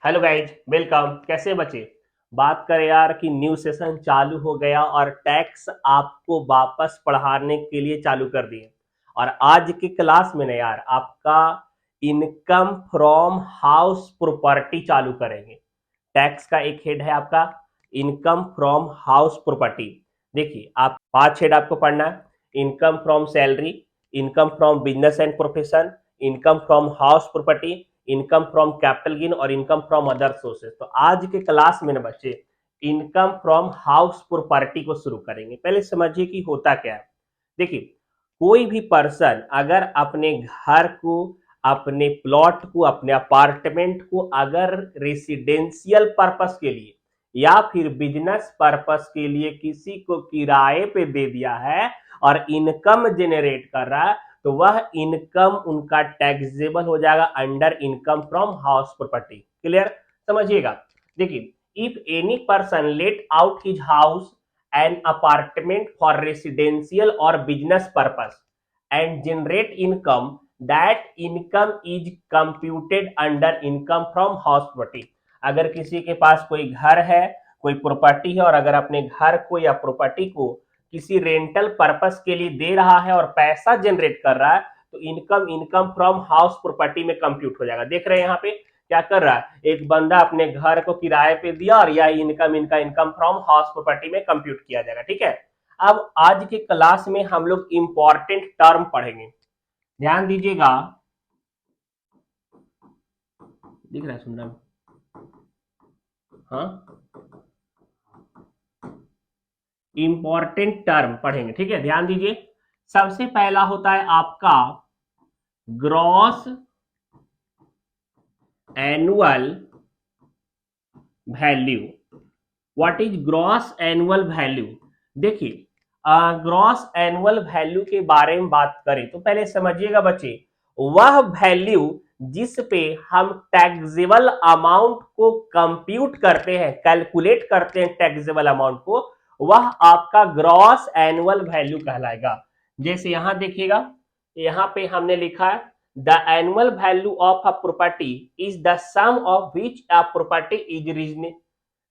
Hello guys, welcome. कैसे बचे? बात करें यार कि न्यू सेशन चालू हो गया और टैक्स आपको वापस पढ़ाने के लिए चालू कर दिए। और आज की क्लास में ना यार आपका इनकम फ्रॉम हाउस प्रॉपर्टी चालू करेंगे। टैक्स का एक हेड है आपका इनकम फ्रॉम हाउस प्रॉपर्टी। देखिए, आप 5 हेड आपको पढ़ना है। Income from salary, income from business and profession, income from house property, income from capital gain और इनकम फ्रॉम अदर सोर्सेज। तो आज के क्लास में ना बच्चे इनकम फ्रॉम हाउस प्रॉपर्टी को शुरू करेंगे। पहले समझिए कि होता क्या है। देखिए, कोई भी पर्सन अगर अपने घर को, अपने प्लॉट को, अपने अपार्टमेंट को अगर रेसिडेंशियल पर्पस के लिए या फिर बिजनेस पर्पस के लिए किसी को किराए पे दे दिया है और इनकम जनरेट कर रहा है, तो वह इनकम उनका टैक्सेबल हो जाएगा under income from house property. Clear? समझिएगा। देखिए, if any person let out his house an apartment for residential or business purpose and generate income, that income is computed under income from house property। अगर किसी के पास कोई घर है, कोई property है और अगर अपने घर को या प्रॉपर्टी को किसी रेंटल पर्पस के लिए दे रहा है और पैसा जनरेट कर रहा है, तो income income from house property में कंप्यूट हो जाएगा। देख रहे हैं यहाँ पे क्या कर रहा है, एक बंदा अपने घर को किराए पे दिया और यह इनकम इनका इनकम फ्रॉम हाउस प्रॉपर्टी में कंप्यूट किया जाएगा। ठीक है। अब आज के क्लास में हम लोग इंपॉर्टेंट टर्म पढ़ेंगे। ध्यान दीजिएगा। दिख रहा है? सुन रहा है? हाँ, इंपॉर्टेंट टर्म पढ़ेंगे। ठीक है, ध्यान दीजिए। सबसे पहला होता है आपका gross annual value. What is gross annual value? देखिए, ग्रॉस एनुअल वैल्यू के बारे में बात करें तो पहले समझिएगा बच्चे, वह वैल्यू जिस पे हम टैक्सेबल अमाउंट को कंप्यूट करते हैं, कैलकुलेट करते हैं टैक्सेबल अमाउंट को, वह आपका ग्रॉस एनुअल वैल्यू कहलाएगा। जैसे यहां देखिएगा, यहां पे हमने लिखा है the annual value of a property is the sum of which a property is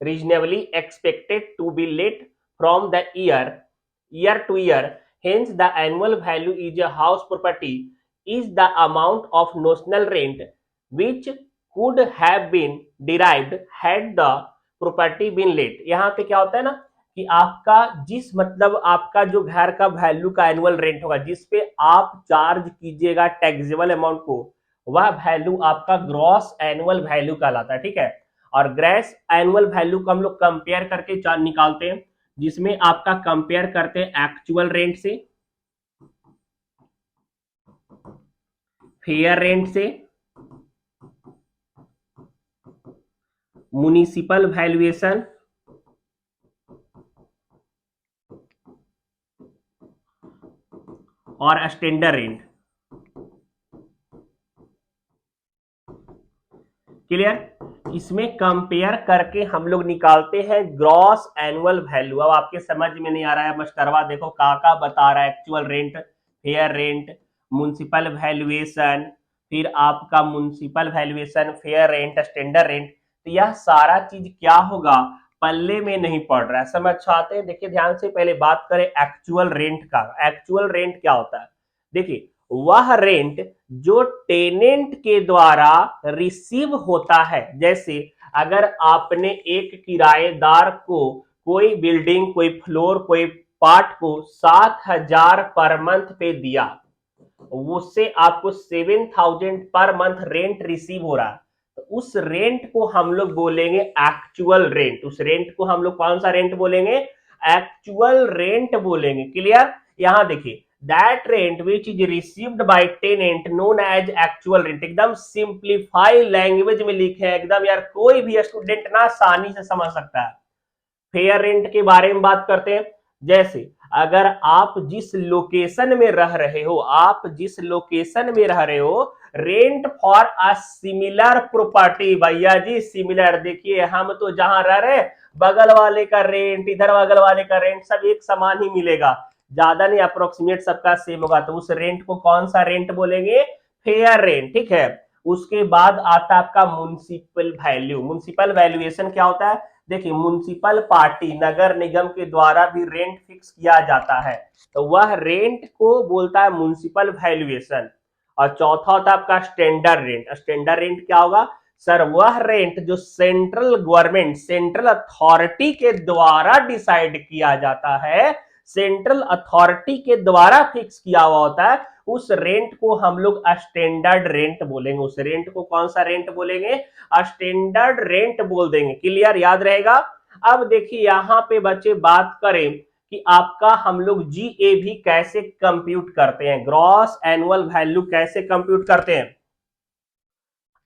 reasonably expected to be let from the year to year. Hence the annual value is a house property is the amount of notional rent which could have been derived had the property been let। यहाँ पे क्या होता है ना कि आपका जिस मतलब आपका जो घर का वैल्यू का एनुअल रेंट होगा, जिस पे आप चार्ज कीजिएगा टैक्सेबल अमाउंट को, वह वैल्यू आपका ग्रॉस एनुअल वैल्यू कहलाता है। ठीक है। और ग्रेस एनुअल वैल्यू को हम लोग कंपेयर करके निकालते हैं, जिसमें आपका कंपेयर करते हैं एक्चुअल रेंट से, फेयर रेंट से, म्युनिसिपल वैल्यूएशन और स्टैंडर्ड रेंट। क्लियर? इसमें कंपेयर करके हम लोग निकालते हैं ग्रॉस एनुअल वैल्यू। अब आपके समझ में नहीं आ रहा है मास्टरवा, देखो काका बता रहा है actual rent, fair rent, municipal valuation, फिर आपका municipal valuation, fair rent, standard rent. तो यह सारा चीज क्या होगा, पल्ले में नहीं पड़ रहा है। समझ आते हैं? देखिए ध्यान से, पहले बात करें एक्चुअल रेंट का। एक्चुअल रेंट क्या होता है? देखिए, वह रेंट जो टेनेंट के द्वारा रिसीव होता है। जैसे अगर आपने एक किराएदार को कोई बिल्डिंग, कोई फ्लोर, कोई पार्ट को 7,000 पर मंथ पे दिया, उससे आपको 7,000 पर मंथ रेंट रिसीव हो रहा है, तो उस रेंट को हम लोग बोलेंगे एक्चुअल रेंट। उस रेंट को हम लोग कौन सा रेंट बोलेंगे? एक्चुअल रेंट बोलेंगे। क्लियर? यहां देखिए, that rent which is received by tenant known as actual rent. एकदम सिंप्लीफाई लैंग्वेज में लिखे हैं, एकदम यार कोई भी स्टूडेंट ना आसानी से समझ सकता है। फेयर रेंट के बारे में बात करते हैं। जैसे अगर आप जिस लोकेशन में रह रहे हो, आप जिस लोकेशन में रह रहे हो, rent for a similar property. भैया जी सिमिलर, देखिए हम तो जहां रह रहे हैं बगल वाले का रेंट, इधर बगल वाले का रेंट सब एक समान ही मिलेगा, ज्यादा नहीं, अप्रोक्सीमेट सबका सेम होगा, तो उस रेंट को कौन सा रेंट बोलेंगे? Fair rent. ठीक है। उसके बाद आता है आपका म्युनिसिपल वैल्यू। म्युनिसिपल वैल्यूएशन क्या होता है? देखिए, म्युनिसिपल पार्टी नगर निगम के द्वारा भी रेंट फिक्स किया जाता है, तो वह रेंट को बोलता है म्युनिसिपल वैल्यूएशन। और चौथा होता है आपका स्टैंडर्ड रेंट। स्टैंडर्ड रेंट क्या होगा सर? वह रेंट जो सेंट्रल गवर्नमेंट, सेंट्रल अथॉरिटी के द्वारा डिसाइड किया जाता है, सेंट्रल अथॉरिटी के द्वारा फिक्स किया हुआ होता है, उस रेंट को हम लोग स्टैंडर्ड रेंट बोलेंगे। उस रेंट को कौन सा रेंट बोलेंगे? स्टैंडर्ड रेंट बोल देंगे। क्लियर, याद रहेगा। अब देखिए यहां पे बच्चे बात करें कि आपका हम लोग जीए भी कैसे कंप्यूट करते हैं, ग्रॉस एनुअल वैल्यू कैसे कंप्यूट करते हैं।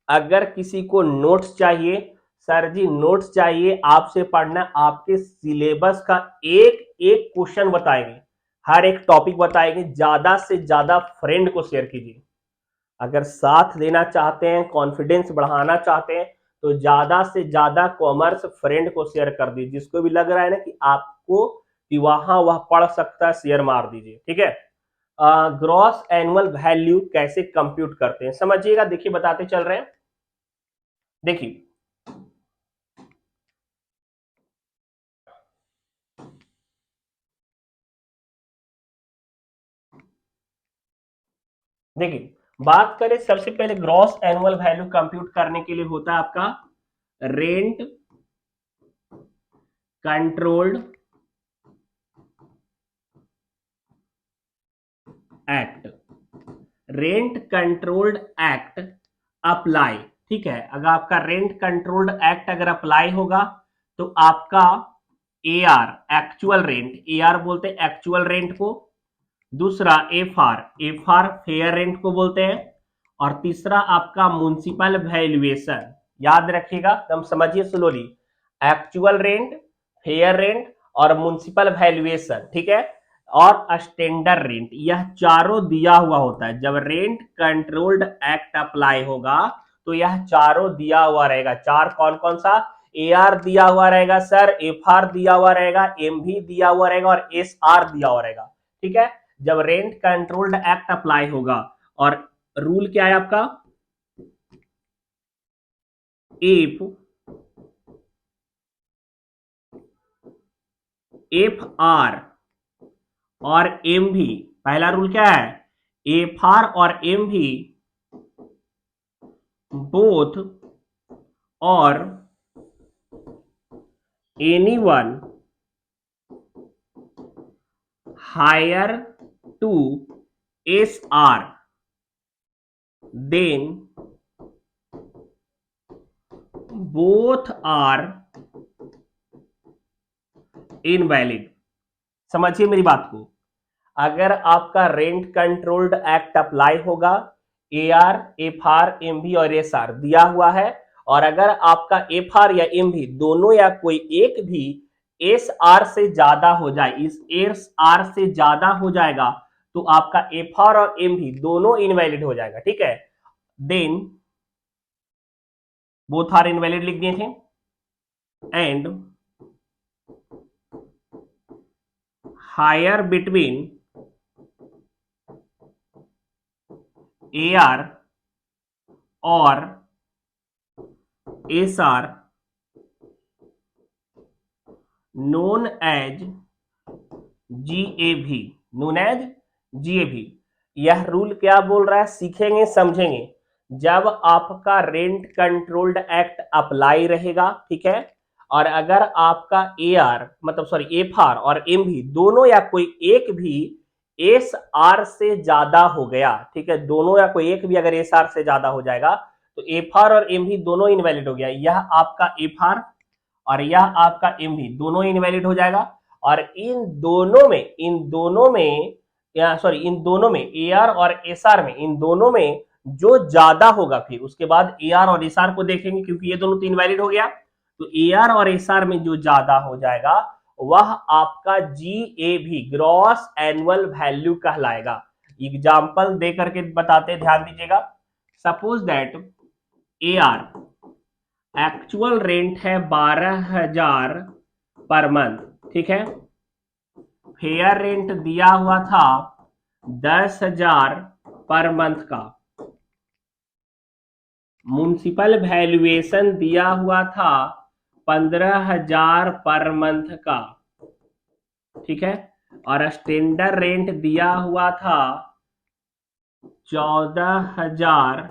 अगर किसी को नोट्स चाहिए, सर जी नोट्स चाहिए, आपसे पढ़ना, आपके सिलेबस का एक एक क्वेश्चन बताएंगे, हर एक टॉपिक बताएंगे, ज्यादा से ज्यादा फ्रेंड को शेयर कीजिए। अगर साथ देना चाहते हैं, कॉन्फिडेंस बढ़ाना चाहते हैं, तो ज्यादा से ज्यादा कॉमर्स फ्रेंड को शेयर कर दीजिए। जिसको भी लग रहा है ना कि आपको कि वहां वह पढ़ सकता है, शेयर मार दीजिए, ठीक है। ग्रॉस एनुअल वैल्यू कैसे कंप्यूट करते हैं समझिएगा। देखिए बताते चल रहे हैं। देखिए देखिए बात करें, सबसे पहले ग्रॉस एनुअल वैल्यू कंप्यूट करने के लिए होता है आपका rent controlled act. Rent controlled act apply, ठीक है। अगर आपका रेंट कंट्रोल्ड एक्ट अगर अप्लाई होगा तो आपका एआर, एक्चुअल रेंट, एआर बोलते हैं एक्चुअल रेंट को। दूसरा एफआर, एफआर फेयर रेंट को बोलते हैं। और तीसरा आपका म्युनिसिपल वैल्यूएशन। याद रखिएगा, एकदम समझिए slowly. Actual rent, fair rent और म्युनिसिपल वैल्यूएशन, ठीक है। और स्टैंडर्ड रेंट, यह चारों दिया हुआ होता है। जब रेंट कंट्रोल्ड एक्ट अप्लाई होगा तो यह चारों दिया हुआ रहेगा। चार कौन कौन सा? एआर दिया हुआ रहेगा सर, एफआर दिया हुआ रहेगा, एमवी दिया हुआ रहेगा और एसआर दिया हुआ रहेगा, ठीक है। जब रेंट कंट्रोल्ड एक्ट अप्लाई होगा, और रूल क्या है आपका? इफ एफ आर और एम भी, पहला रूल क्या है? एफ आर और एम भी बोथ और any one higher to S R then both are invalid. समझिए मेरी बात को। अगर आपका रेंट कंट्रोल्ड एक्ट अप्लाई होगा, एआर, एफआर, एमवी और एसआर दिया हुआ है, और अगर आपका एफआर या एमवी दोनों या कोई एक भी एसआर से ज्यादा हो जाए, इस एसआर से ज्यादा हो जाएगा, तो आपका एफआर और एमवी दोनों इनवैलिड हो जाएगा, ठीक है। देन बोथ आर इनवैलिड लिख दिए थे। एंड हायर बिटवीन एआर और SR known as GAV, known as GAV। यह रूल क्या बोल रहा है, सीखेंगे समझेंगे। जब आपका रेंट कंट्रोल्ड एक्ट अप्लाई रहेगा, ठीक है, और अगर आपका एआर मतलब सॉरी एफआर और एमवी दोनों या कोई एक भी एस आर से ज्यादा हो गया, ठीक है, दोनों या कोई एक भी अगर एस आर से ज्यादा हो जाएगा तो एफआर और एमवी दोनों इनवैलिड हो गया। यह आपका एफआर और यह आपका एमवी दोनों इनवैलिड हो जाएगा। और इन दोनों में एआर और एसआर में, इन दोनों में जो ज्यादा होगा, फिर उसके बाद एआर और एसआर को देखेंगे, क्योंकि ये दोनों तो इनवैलिड हो गया, तो एआर और एसआर में जो ज्यादा हो जाएगा वह आपका जीएवी, ग्रॉस एनुअल वैल्यू कहलाएगा। एग्जाम्पल दे करके बताते, ध्यान दीजिएगा। Suppose that AR actual rent है 12,000 पर मंथ, ठीक है। फेयर रेंट दिया हुआ था 10,000 पर मंथ का। म्युनिसिपल वैल्यूएशन दिया हुआ था 15,000 पर मंथ का, ठीक है, और स्टैंडर्ड रेंट दिया हुआ था 14,000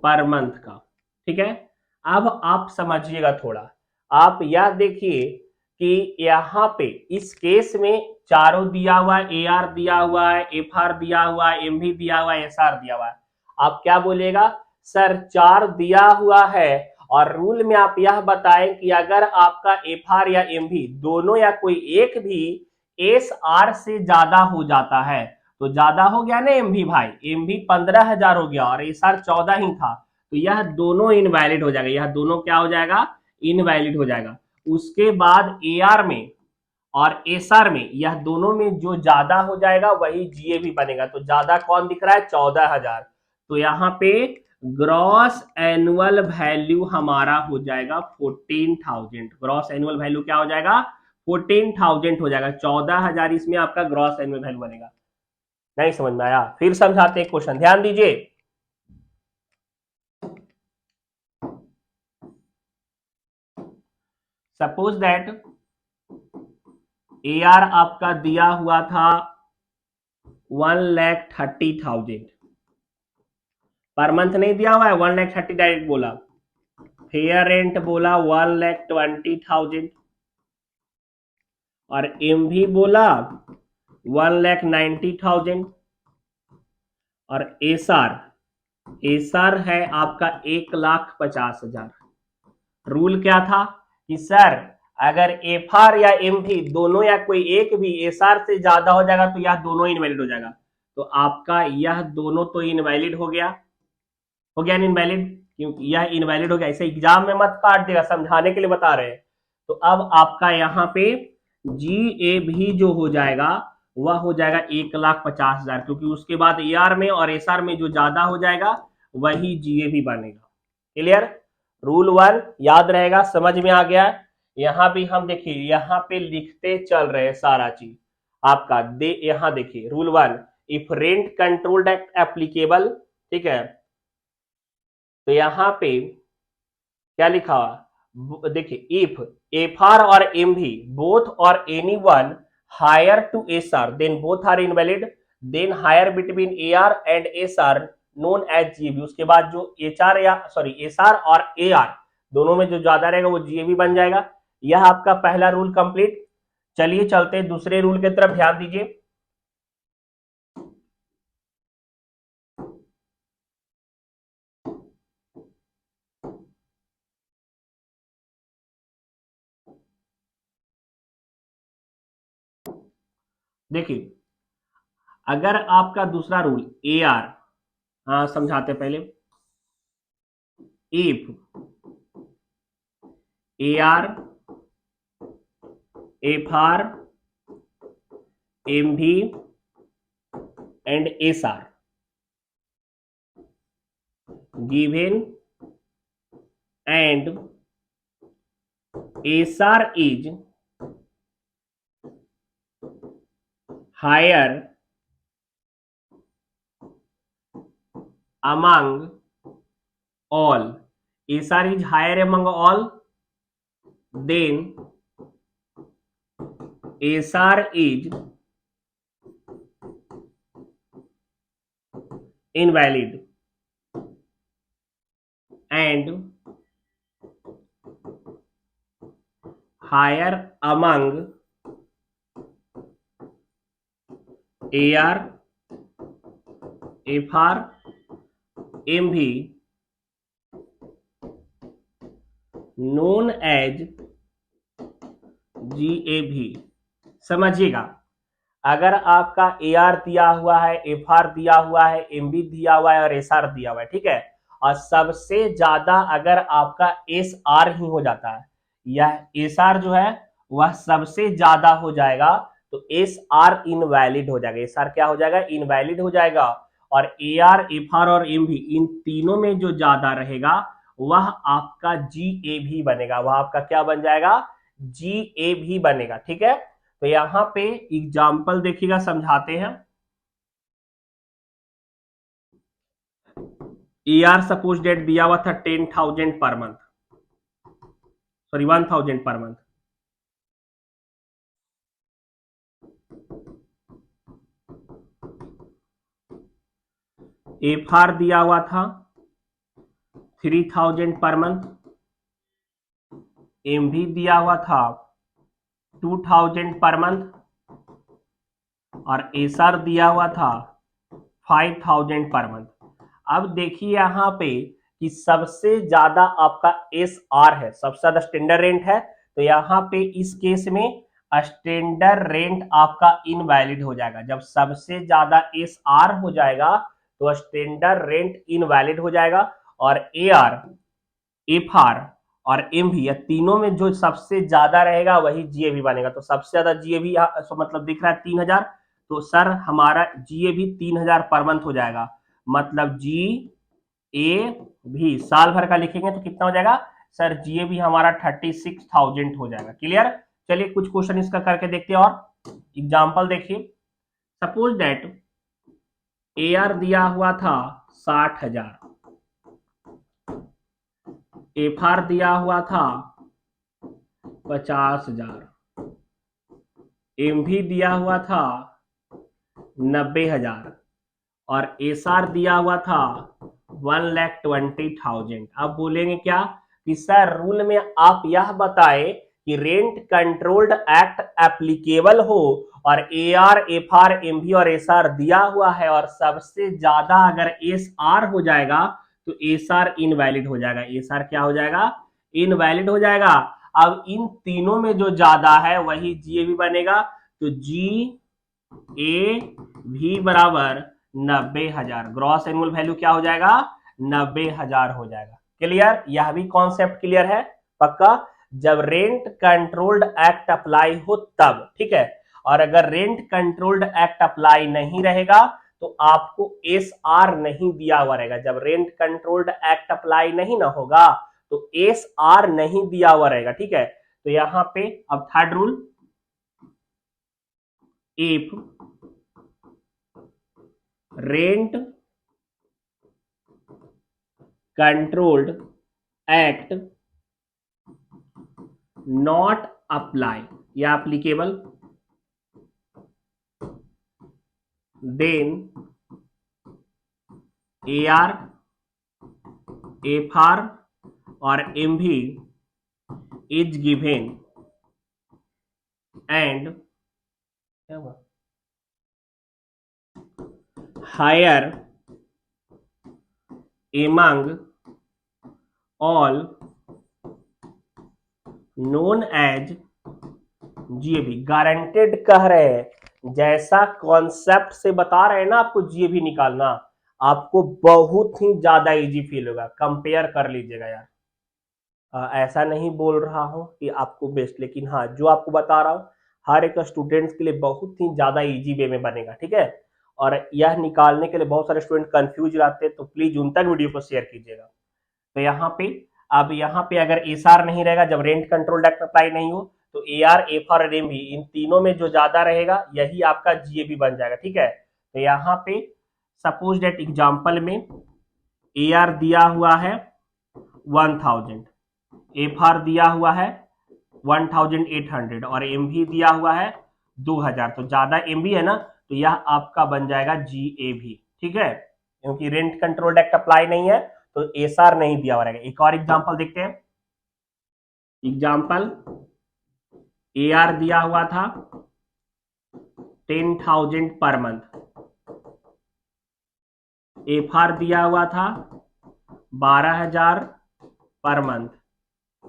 पर मंथ का, ठीक है। अब आप समझिएगा थोड़ा, आप यह देखिए कि यहाँ पे इस केस में चारों दिया हुआ है, ए आर दिया हुआ है, एफ आर दिया हुआ है, एम भी दिया हुआ है, एस आर दिया हुआ है। आप क्या बोलिएगा, सर चार दिया हुआ है और रूल में आप यह बताएं कि अगर आपका एफ आर या एम भी दोनों या कोई एक भी एस आर से ज्यादा हो जाता है, तो ज्यादा हो गया ना एम भी भाई, एम भी 15,000 हो गया और एस आर 14 ही था, तो यह दोनों इनवैलिड हो जाएगा, यह दोनों क्या हो जाएगा, इनवैलिड हो जाएगा। उसके बाद ए आर में और एस आर में यह दोनों में जो ज्यादा हो जाएगा वही जीए भी बनेगा, तो ज्यादा कौन दिख रहा है, 14,000, तो यहाँ पे ग्रॉस एनुअल वैल्यू हमारा हो जाएगा 14,000, ग्रॉस एनुअल वैल्यू क्या हो जाएगा, 14,000 हो जाएगा, 14,000 इसमें आपका ग्रॉस एनुअल वैल्यू बनेगा। नहीं समझ में आया, फिर समझाते हैं क्वेश्चन, ध्यान दीजिए। सपोज दैट ए आर आपका दिया हुआ था 1,30,000 पर मंथ, नहीं दिया हुआ है, 1,30,000 डायरेक्ट बोला, फेयर रेंट बोला 1,20,000 और एम भी बोला 1,90,000 और एस आर है आपका 1,50,000। रूल क्या था कि सर अगर एफ आर या एम भी दोनों या कोई एक भी एस आर से ज्यादा हो जाएगा तो यह दोनों इनवैलिड हो जाएगा, तो आपका यह दोनों तो इनवैलिड हो गया, इनवैलिड, क्योंकि यह इनवैलिड हो गया, इसे एग्जाम में मत काट देगा, समझाने के लिए बता रहे हैं। तो अब आपका यहाँ पे जी ए भी जो हो जाएगा वह हो जाएगा 1,50,000, क्योंकि उसके बाद ए आर में और एस आर में जो ज्यादा हो जाएगा वही जी ए भी बनेगा। क्लियर, रूल 1 याद रहेगा, समझ में आ गया। यहां भी हम देखिए, यहाँ पे लिखते चल रहे हैं सारा चीज आपका यहां देखिए rule 1, if rent controlled act applicable, ठीक है, तो यहां पे क्या लिखा हुआ देखिए, इफ एफ आर और एम भी बोथ और any one higher to S R then both are invalid, then higher between A R and S R known as GAV, उसके बाद जो एच आर या सॉरी एस आर और A are दोनों में जो ज्यादा रहेगा वो जीएबी बन जाएगा। यह आपका पहला रूल कंप्लीट। चलिए चलते हैं दूसरे रूल की तरफ, ध्यान दीजिए। देखिए अगर आपका दूसरा रूल ए आर, हाँ समझाते पहले, if a r f r m भी and S r given and SR is higher among all, SR is higher among all, then SR is invalid and higher among AR FR MV known as GAV। समझिएगा, अगर आपका A R दिया हुआ है, F are दिया हुआ है, M B दिया हुआ है और एस आर दिया हुआ है, ठीक है, और सबसे ज्यादा अगर आपका एस आर ही हो जाता है, यह एस आर जो है वह सबसे ज्यादा हो जाएगा, तो एस आर इनवैलिड हो जाएगा, एस आर क्या हो जाएगा, इनवैलिड हो जाएगा। और ए आर एफ आर और एम भी इन तीनों में जो ज्यादा रहेगा वह आपका जी ए भी बनेगा, वह आपका क्या बन जाएगा, जी ए भी बनेगा, ठीक है। तो यहां पे एग्जाम्पल देखिएगा, समझाते हैं। AR सपोज डेट दिया हुआ था 10,000 per month, sorry 1,000 per month. FR दिया हुआ था 3,000 पर मंथ, MV दिया हुआ था 2,000 पर मंथ और SR दिया हुआ था 5,000 पर मंथ। अब देखिए यहां पे कि सबसे ज्यादा आपका SR है, सबसे ज्यादा स्टैंडर्ड रेंट है, तो यहां पे इस केस में स्टैंडर्ड रेंट आपका इनवैलिड हो जाएगा। जब सबसे ज्यादा SR हो जाएगा तो स्टैंडर्ड रेंट इनवैलिड हो जाएगा और AR, FR और MV या तीनों में जो सबसे ज्यादा रहेगा वही GAV बनेगा। तो सबसे ज्यादा GAV मतलब दिख रहा है 3,000, तो सर हमारा GAV 3,000 पर मंथ हो जाएगा। मतलब GAV साल भर का लिखेंगे तो कितना हो जाएगा सर? GAV हमारा 36,000 हो जाएगा। क्लियर? चलिए कुछ क्वेश्चन इसका करके देखते हैं और एग्जांपल देखिए। सपोज दैट AR दिया हुआ था 60,000, FR दिया हुआ था 50,000, MV दिया हुआ था 90,000 और SR दिया हुआ था 1,20,000। अब बोलेंगे क्या कि सर रूल में आप यह बताएं कि रेंट कंट्रोल्ड एक्ट एप्लीकेबल हो और AR, FR, MV और SR दिया हुआ है और सबसे ज्यादा अगर SR हो जाएगा तो SR इनवैलिड हो जाएगा। SR क्या हो जाएगा? इनवैलिड हो जाएगा। अब इन तीनों में जो ज्यादा है वही GAV बनेगा, तो GAV बराबर 90,000। ग्रॉस एनुअल वैल्यू क्या हो जाएगा? 90,000 हो जाएगा। क्लियर? यह भी कॉन्सेप्ट क्लियर है पक्का? जब रेंट कंट्रोल्ड एक्ट अप्लाई हो तब, ठीक है। और अगर रेंट कंट्रोल्ड एक्ट अप्लाई नहीं रहेगा तो आपको SR नहीं दिया हुआ रहेगा। जब रेंट कंट्रोल्ड एक्ट अप्लाई नहीं ना होगा तो SR नहीं दिया हुआ रहेगा, ठीक है। तो यहां पे अब third rule, if rent controlled act not apply या एप्लीकेबल देन AR, FR और MV is given and higher among all known as GAV। Guaranteed कह रहे हैं, जैसा कॉन्सेप्ट से बता रहे हैं ना आपको GAV निकालना, आपको बहुत ही ज्यादा इजी फील होगा। कंपेयर कर लीजिएगा यार। ऐसा नहीं बोल रहा हूं कि आपको बेस्ट, लेकिन हाँ जो आपको बता रहा हूं हर एक स्टूडेंट्स के लिए बहुत ही ज्यादा इजी वे में बनेगा, ठीक है। और यह निकालने के लिए बहुत सारे स्टूडेंट कंफ्यूज रहते हैं, तो प्लीज उन तक वीडियो को शेयर कीजिएगा। तो यहाँ पे अब यहाँ पे अगर SR नहीं रहेगा, जब रेंट कंट्रोल एक्ट अप्लाई नहीं हो, तो AR, FR और MV इन तीनों में जो ज्यादा रहेगा यही आपका GAV बन जाएगा, ठीक है। तो यहाँ पे सपोज डेट एग्जाम्पल में AR दिया हुआ है 1,000, FR दिया हुआ है 1,800 और MV दिया हुआ है 2,000। तो ज्यादा MV है ना, तो यह आपका बन जाएगा GAV, ठीक है। क्योंकि रेंट कंट्रोल एक्ट अप्लाई नहीं है तो SR नहीं दिया हुआ रहेगा। एक और एग्जांपल देखते हैं। एग्जांपल AR दिया हुआ था 10,000 पर मंथ, FR दिया हुआ था 12,000 पर मंथ,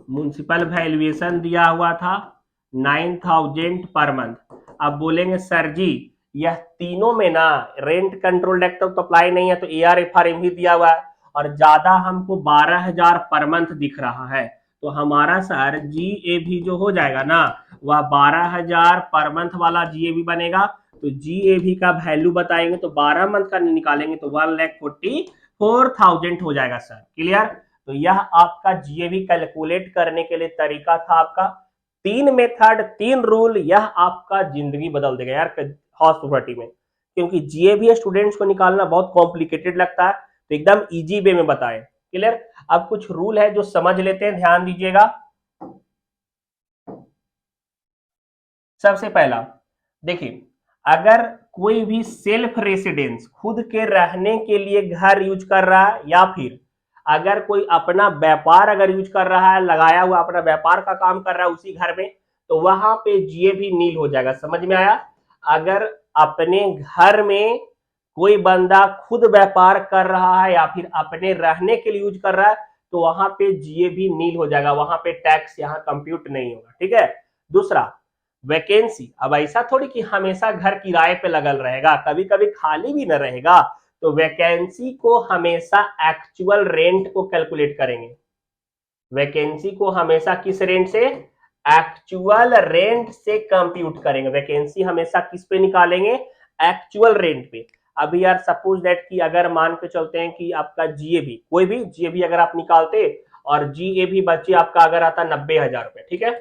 म्युनिसिपल वैल्यूएशन दिया हुआ था 9,000 पर मंथ। अब बोलेंगे सर जी यह तीनों में ना रेंट कंट्रोल एक्ट तो अप्लाई नहीं है, तो AR, FR, MV दिया हुआ है और ज्यादा हमको 12,000 पर मंथ दिख रहा है, तो हमारा सर GAV जो हो जाएगा ना वह 12,000 पर मंथ वाला GAV बनेगा। तो GAV का वैल्यू बताएंगे तो 12 मंथ का निकालेंगे तो 1,44,000 हो जाएगा सर। क्लियर? तो यह आपका GAV कैलकुलेट करने के लिए तरीका था आपका। 3 मेथड, 3 रूल, यह आपका जिंदगी बदल देगा यार हाउस प्रॉपर्टी में। क्योंकि GAV स्टूडेंट्स को निकालना बहुत कॉम्प्लिकेटेड लगता है, तो एकदम इजी वे में बताएं। क्लियर। अब कुछ रूल है जो समझ लेते हैं, ध्यान दीजिएगा। सबसे पहला देखिए, अगर कोई भी सेल्फ रेसिडेंस खुद के रहने के लिए घर यूज कर रहा है, या फिर अगर कोई अपना व्यापार अगर यूज कर रहा है, लगाया हुआ अपना व्यापार का काम कर रहा है उसी घर में, तो वहां पे जीए भी नील हो जाएगा। समझ में आया। अगर अपने घर में कोई बंदा खुद व्यापार कर रहा है या फिर अपने रहने के लिए यूज कर रहा है, तो वहां पे जीए भी नील हो जाएगा, वहां पे टैक्स यहां कंप्यूट नहीं होगा। ठीक है। दूसरा, वैकेंसी। अब ऐसा थोड़ी कि हमेशा घर किराए पे लगल रहेगा, कभी कभी खाली भी न रहेगा, तो वैकेंसी को हमेशा एक्चुअल रेंट को कैलकुलेट करेंगे। वैकेंसी को हमेशा किस रेंट से? एक्चुअल रेंट से कंप्यूट करेंगे। वैकेंसी हमेशा किस पे निकालेंगे? एक्चुअल रेंट पे। अभी यार सपोज दैट कि अगर मान के चलते हैं कि आपका जीएबी, कोई भी जीएबी अगर आप निकालते और जीएबी बच्चे आपका अगर आता 90,000 रुपए, ठीक है,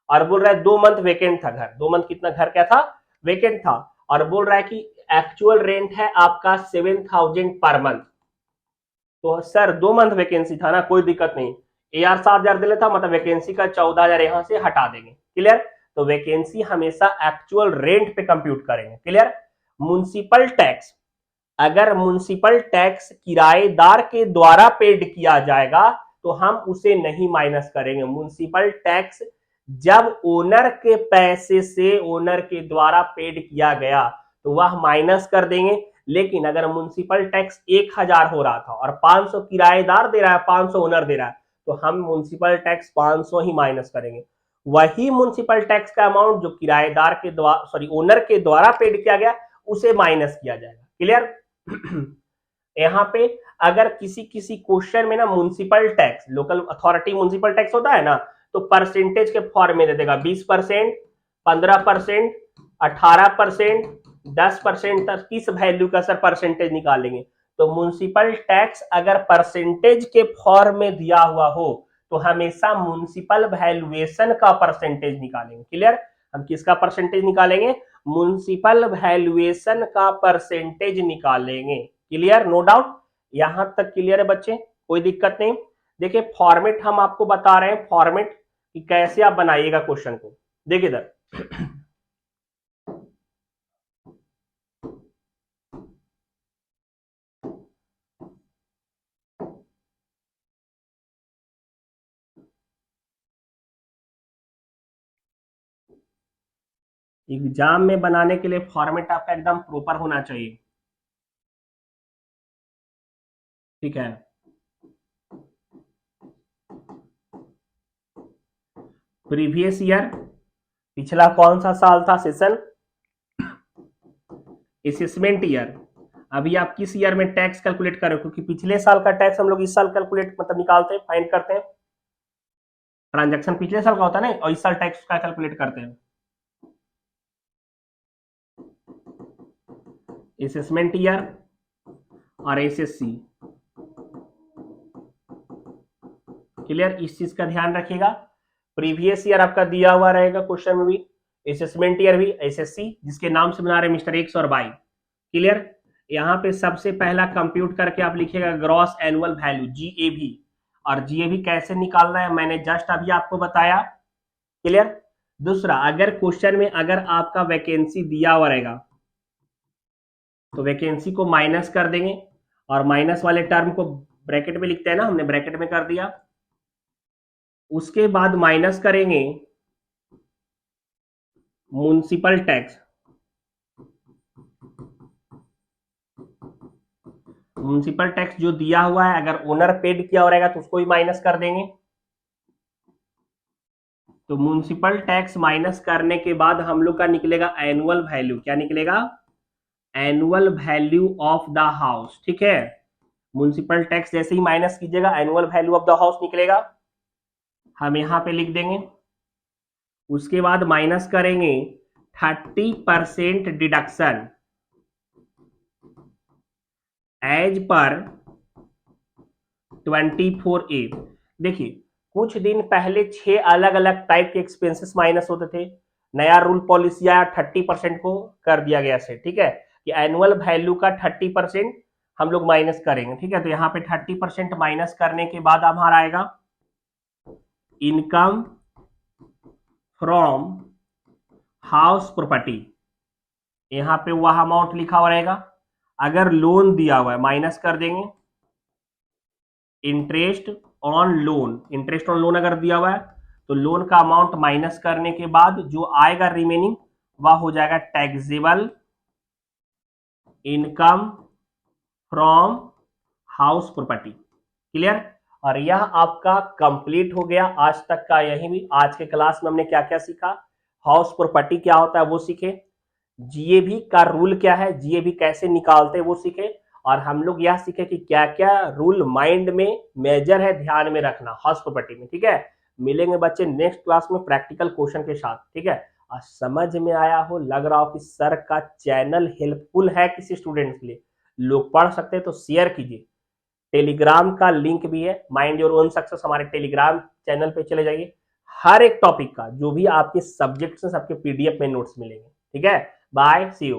और बोल रहा है 2 मंथ वेकेंट था घर, 2 मंथ कितना घर क्या था? वेकेंट था, और बोल रहा है कि एक्चुअल रेंट है आपका 7,000 पर मंथ। तो सर 2 मंथ वैकेंसी था ना, कोई दिक्कत नहीं, AR 7,000 दे लेता, मतलब वैकेंसी का 14,000 यहां से हटा देंगे। क्लियर। तो वैकेंसी हमेशा एक्चुअल रेंट पे कंप्यूट करेंगे। क्लियर। म्युनिसिपल टैक्स, अगर म्युनिसिपल टैक्स किराएदार के द्वारा पेड किया जाएगा तो हम उसे नहीं माइनस करेंगे। म्युनिसिपल टैक्स जब ओनर के पैसे से ओनर के द्वारा पेड किया गया तो वह माइनस कर देंगे। लेकिन अगर म्युनिसिपल टैक्स 1,000 हो रहा था और 500 किराएदार दे रहा है, 500 ओनर दे रहा है, तो हम म्युनिसिपल टैक्स 500 ही माइनस करेंगे। वही म्युनिसिपल टैक्स का अमाउंट जो किराएदार के द्वारा, सॉरी, ओनर के द्वारा पेड किया गया, उसे माइनस किया जाएगा। क्लियर। यहाँ पे अगर किसी किसी क्वेश्चन में ना municipal tax, local authority municipal tax होता है ना, तो परसेंटेज के फॉर्म में दे देगा 20%, 15%, 18%, 10% तक किस वैल्यू का सर परसेंटेज निकालेंगे। तो म्युनिसिपल टैक्स अगर परसेंटेज के फॉर्म में दिया हुआ हो तो हमेशा म्युनिसिपल वैल्यूएशन का परसेंटेज निकालेंगे। क्लियर। हम किसका परसेंटेज निकालेंगे? म्युनिसिपल वैल्यूएशन का परसेंटेज निकालेंगे। Clear, no doubt. यहां तक क्लियर है बच्चे, कोई दिक्कत नहीं। देखिए फॉर्मेट हम आपको बता रहे हैं, फॉर्मेट कि कैसे आप बनाइएगा क्वेश्चन को। देखिए इधर एग्जाम में बनाने के लिए फॉर्मेट आपका एकदम प्रॉपर होना चाहिए। ठीक है। प्रीवियस ईयर, पिछला कौन सा साल था सेशन? Assessment year. अभी आप किस ईयर में टैक्स कैलकुलेट कर रहे हो? क्योंकि पिछले साल का टैक्स हम लोग इस साल कैलकुलेट मतलब निकालते हैं, फाइंड करते हैं। ट्रांजैक्शन पिछले साल का होता है ना, और इस साल टैक्स का कैलकुलेट करते हैं। असेसमेंट ईयर और एसएससी। क्लियर, इस चीज का ध्यान रखिएगा। प्रीवियस ईयर आपका दिया हुआ रहेगा क्वेश्चन में भी, असेसमेंट ईयर भी, एसएससी जिसके नाम से बना रहे मिस्टर एक्स और वाई। क्लियर। यहाँ पे सबसे पहला कंप्यूट करके आप लिखिएगा ग्रॉस एनुअल वैल्यू, जीएवी। और जीएवी कैसे निकालना है मैंने जस्ट अभी आपको बताया। क्लियर। दूसरा, अगर क्वेश्चन में अगर आपका वैकेंसी दिया हुआ रहेगा तो वैकेंसी को माइनस कर देंगे, और माइनस वाले टर्म को ब्रैकेट में लिखते हैं ना, हमने ब्रैकेट में कर दिया। उसके बाद माइनस करेंगे म्युनिसिपल टैक्स। म्युनिसिपल टैक्स जो दिया हुआ है अगर ओनर पेड किया हो रहेगा तो उसको भी माइनस कर देंगे। तो म्युनिसिपल टैक्स माइनस करने के बाद हम लोग का निकलेगा एनुअल वैल्यू। क्या निकलेगा? Annual value of the house. ठीक है। म्युनिसिपल टैक्स जैसे ही माइनस कीजिएगा annual value of the house निकलेगा, हम यहां पे लिख देंगे। उसके बाद माइनस करेंगे 30% डिडक्शन एज पर 24A। देखिए कुछ दिन पहले 6 अलग अलग टाइप के एक्सपेंसेस माइनस होते थे, नया रूल पॉलिसी आया 30% को कर दिया गया से। ठीक है, कि एनुअल वैल्यू का 30% हम लोग माइनस करेंगे, ठीक है। तो यहाँ पे 30% माइनस करने के बाद हमारा आएगा इनकम फ्रॉम हाउस प्रॉपर्टी। यहाँ पे वह अमाउंट लिखा हुआ रहेगा। अगर लोन दिया हुआ है माइनस कर देंगे interest on loan. Interest on loan अगर दिया हुआ है तो लोन का अमाउंट माइनस करने के बाद जो आएगा रिमेनिंग वह हो जाएगा taxable income from house property. Clear. और यह आपका कंप्लीट हो गया आज तक का। यही भी आज के क्लास में हमने क्या क्या सीखा, हाउस प्रॉपर्टी क्या होता है वो सीखे, जीएबी का रूल क्या है, जीएबी कैसे निकालते हैं वो सीखे, और हम लोग यह सीखे कि क्या क्या रूल माइंड में मेजर है ध्यान में रखना हाउस प्रॉपर्टी में। ठीक है, मिलेंगे बच्चे नेक्स्ट क्लास में प्रैक्टिकल क्वेश्चन के साथ। ठीक है, और समझ में आया हो, लग रहा हो कि सर का चैनल हेल्पफुल है किसी स्टूडेंट के लिए, लोग पढ़ सकते हैं तो शेयर कीजिए। टेलीग्राम का लिंक भी है, माइंड योर ओन सक्सेस, हमारे टेलीग्राम चैनल पे चले जाइए। हर एक टॉपिक का जो भी आपके सब्जेक्ट से सबके पीडीएफ में नोट्स मिलेंगे। ठीक है, बाय, सी यू।